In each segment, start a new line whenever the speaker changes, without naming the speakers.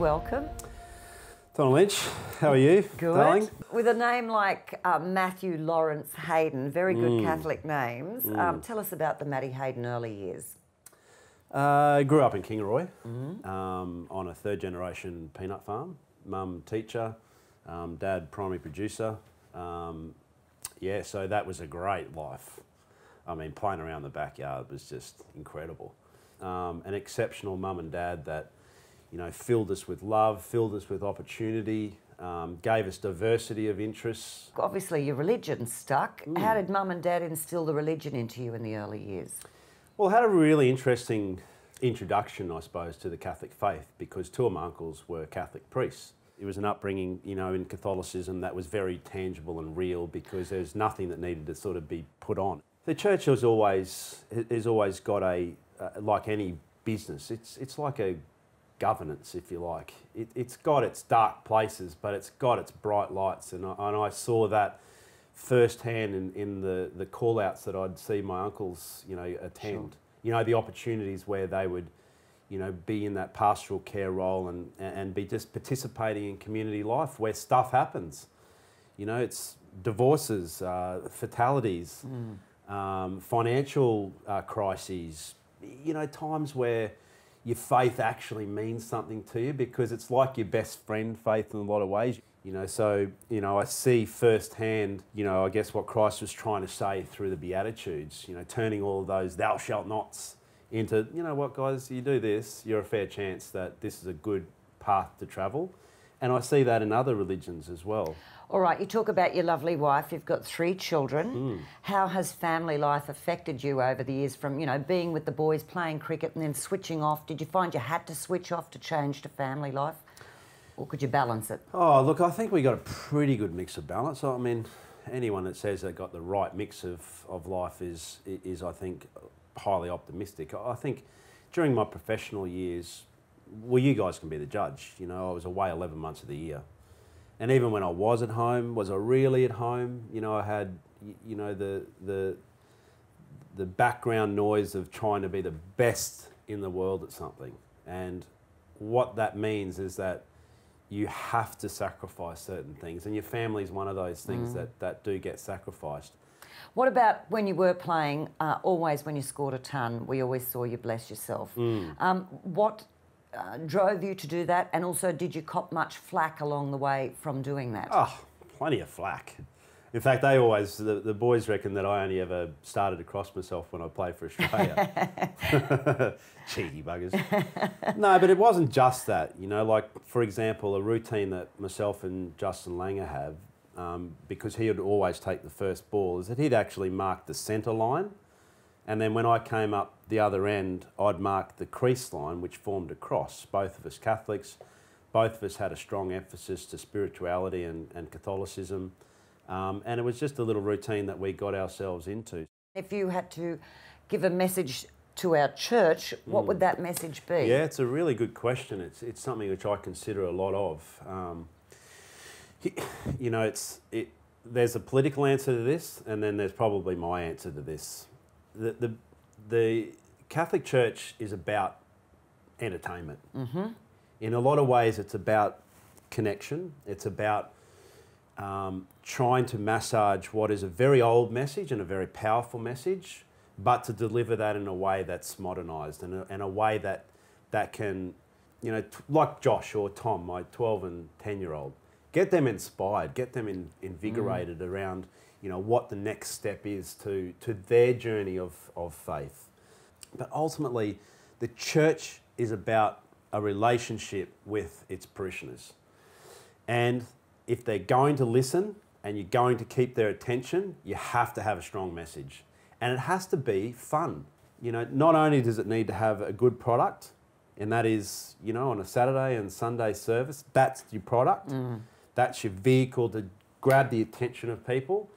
welcome.
Donald Lynch, how are you,
Good.
darling?
With a name like Matthew Lawrence Hayden, very good Catholic names. Tell us about the Matty Hayden early years.
Grew up in Kingaroy on a third-generation peanut farm. Mum teacher, dad primary producer. Yeah, so that was a great life. I mean, playing around the backyard was just incredible. An exceptional mum and dad that, you know, filled us with love, filled us with opportunity, gave us diversity of interests.
Obviously, your religion stuck. How did Mum and Dad instill the religion into you in the early years?
Well, I had a really interesting introduction, I suppose, to the Catholic faith because two of my uncles were Catholic priests. It was an upbringing, you know, in Catholicism that was very tangible and real because there's nothing that needed to sort of be put on. The church has always got a, like any business, it's like a governance, if you like. It's got its dark places, but it's got its bright lights, and I saw that firsthand in the call-outs that I'd see my uncles, you know, attend. Sure. You know, the opportunities where they would, you know, be in that pastoral care role and be just participating in community life where stuff happens. You know, it's divorces, fatalities, financial crises, you know, times where your faith actually means something to you because it's like your best friend, faith, in a lot of ways. You know, so, you know, I see firsthand, you know, I guess what Christ was trying to say through the Beatitudes, you know, turning all of those thou shalt nots into, you know what, guys, you do this, you're a fair chance that this is a good path to travel. And I see that in other religions as well.
All right, you talk about your lovely wife. You've got 3 children. How has family life affected you over the years from, you know, being with the boys, playing cricket and then switching off? Did you find you had to switch off to change to family life? Or could you balance it?
Oh, look, I think we got a pretty good mix of balance. I mean, anyone that says they got the right mix of life is I think, highly optimistic. I think during my professional years, well, you guys can be the judge. You know, I was away 11 months of the year. And even when I was at home, was I really at home? You know, I had, you know, the background noise of trying to be the best in the world at something. And what that means is that you have to sacrifice certain things. And your family is one of those things that do get sacrificed.
What about when you were playing, always when you scored a ton, we always saw you bless yourself. What drove you to do that? And also, did you cop much flack along the way from doing that?
Oh, plenty of flack. In fact, they always, the boys reckon that I only ever started to cross myself when I played for Australia. Cheeky buggers. No, but it wasn't just that. You know, like, for example, a routine that myself and Justin Langer have, because he would always take the first ball, is that he'd actually mark the centre line. And then when I came up the other end, I'd mark the crease line, which formed a cross. Both of us Catholics, both of us had a strong emphasis to spirituality and Catholicism. And it was just a little routine that we got ourselves into. If
you had to give a message to our church, what would that message be?
Yeah, it's a really good question. It's something which I consider a lot of. You know, there's a political answer to this, and then there's probably my answer to this. The Catholic Church is about entertainment. In a lot of ways, it's about connection. It's about trying to massage what is a very old message and a very powerful message, but to deliver that in a way that's modernised and a way that can, you know, like Josh or Tom, my 12 and 10-year-old, get them inspired, get them invigorated around, you know, what the next step is to their journey of faith. But ultimately, the church is about a relationship with its parishioners. And if they're going to listen and you're going to keep their attention, you have to have a strong message. And it has to be fun. You know, not only does it need to have a good product, and that is, you know, on a Saturday and Sunday service, that's your product. That's your vehicle to grab the attention of people.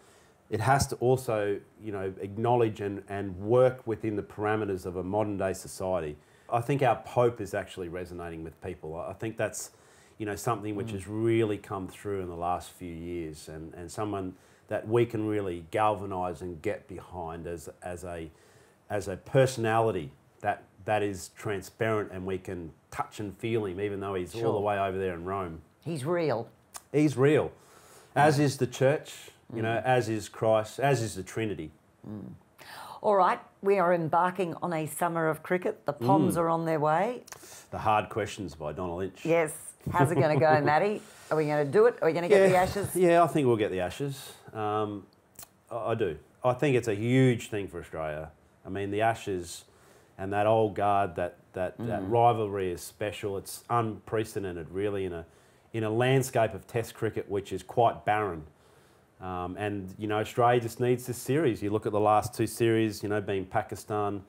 It has to also, you know, acknowledge and work within the parameters of a modern day society. I think our Pope is actually resonating with people. I think that's, you know, something which has really come through in the last few years, and someone that we can really galvanise and get behind as a personality that that is transparent and we can touch and feel him, even though he's
Sure.
all the way over there in Rome.
He's real.
He's real, as is the church, you know, as is Christ, as is the Trinity.
All right, we are embarking on a summer of cricket. The Poms are on their way.
The Hard Questions by Donna Lynch.
Yes. How's it going to go, Matty? Are we going to do it? Are we going to get the Ashes?
Yeah, I think we'll get the Ashes. I do. I think it's a huge thing for Australia. I mean, the Ashes and that old guard, that rivalry is special. It's unprecedented, really, in a landscape of Test cricket which is quite barren. And, you know, Australia just needs this series. You look at the last two series, you know, being Pakistan,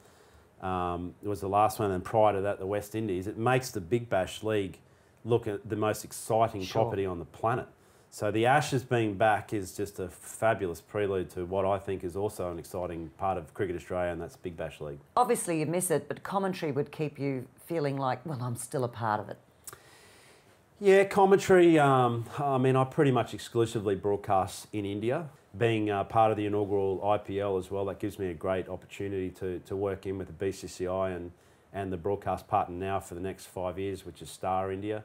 it was the last one, and prior to that, the West Indies. It makes the Big Bash League look at the most exciting property on the planet. So the Ashes being back is just a fabulous prelude to what I think is also an exciting part of Cricket Australia, and that's Big Bash League.
Obviously you miss it, but commentary would keep you feeling like, well, I'm still a part of it.
Yeah, commentary, I mean, I pretty much exclusively broadcast in India. Being part of the inaugural IPL as well, that gives me a great opportunity to work in with the BCCI and the broadcast partner now for the next 5 years, which is Star India.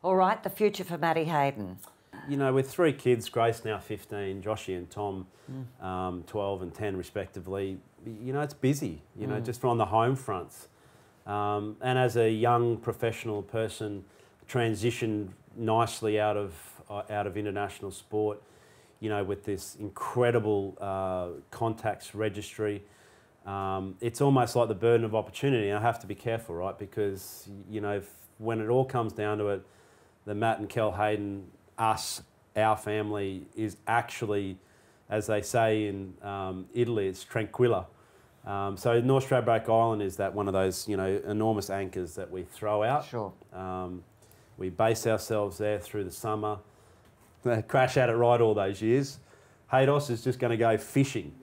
All right, the future for Matty Hayden.
You know, with 3 kids, Grace now 15, Joshy and Tom 12 and 10 respectively, you know, it's busy, you know, just on the home fronts. And as a young professional person, transitioned nicely out of international sport, you know, with this incredible contacts registry. It's almost like the burden of opportunity. And I have to be careful, right? Because, you know, when it all comes down to it, the Matt and Kel Hayden, us, our family, is actually, as they say in Italy, it's tranquilla. So North Stradbroke Island is that one of those, you know, enormous anchors that we throw out.
Sure.
We base ourselves there through the summer. Crash at it right all those years. Haydos is just going to go fishing.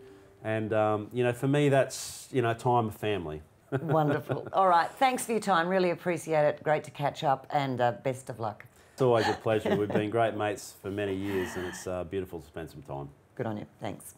And, you know, for me, that's, you know, time of family.
Wonderful. All right, thanks for your time. Really appreciate it. Great to catch up, and best of luck.
It's always a pleasure. We've been great mates for many years, and it's beautiful to spend some time.
Good on you. Thanks.